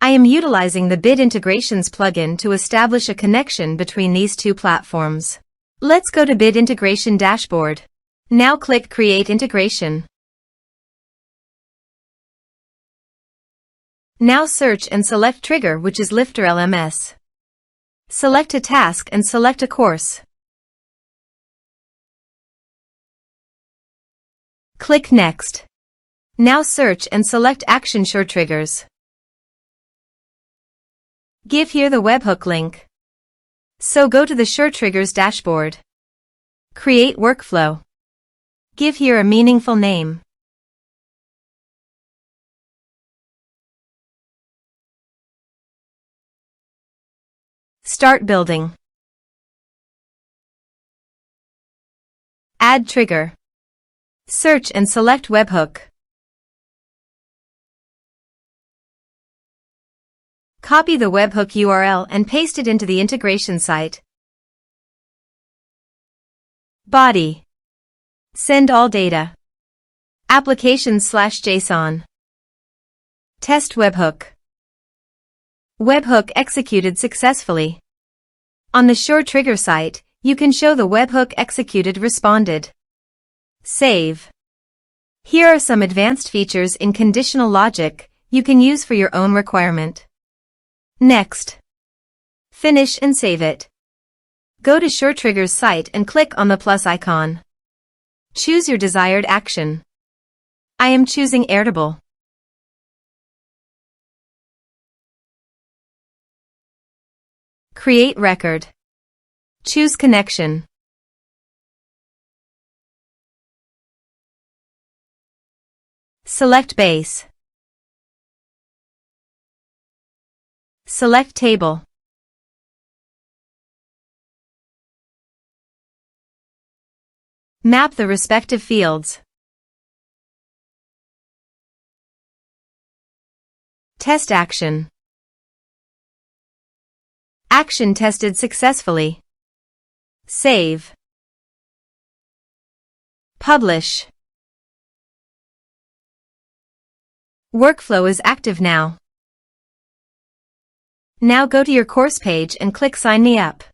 I am utilizing the Bit Integrations plugin to establish a connection between these two platforms. Let's go to Bit Integration Dashboard. Now click Create Integration. Now search and select trigger, which is LifterLMS. Select a task and select a course. Click Next. Now search and select Action SureTriggers. Give here the webhook link. So go to the SureTriggers dashboard. Create workflow. Give here a meaningful name. Start building. Add trigger. Search and select webhook. Copy the webhook URL and paste it into the integration site. Body. Send all data. Applications/JSON. Test webhook. Webhook executed successfully. On the SureTrigger site, you can show the webhook executed responded. Save. Here are some advanced features in conditional logic you can use for your own requirement. Next. Finish and save it. Go to SureTriggers site and click on the plus icon. Choose your desired action. I am choosing Airtable. Create record. Choose connection. Select base. Select table. Map the respective fields. Test action. Action tested successfully. Save. Publish. Workflow is active now. Now go to your course page and click Sign Me Up.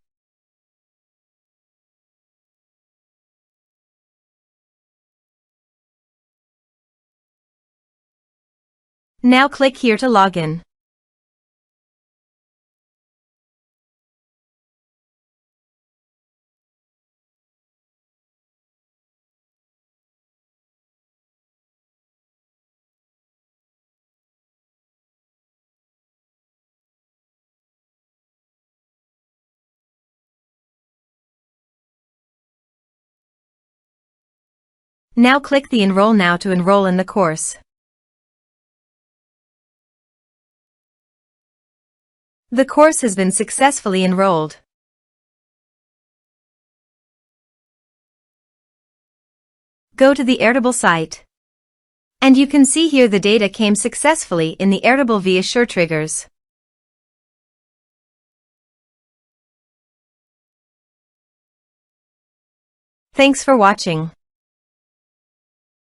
Now click here to log in. Now click the Enroll Now to enroll in the course. The course has been successfully enrolled. Go to the Airtable site. And you can see here the data came successfully in the Airtable via SureTriggers. Thanks for watching.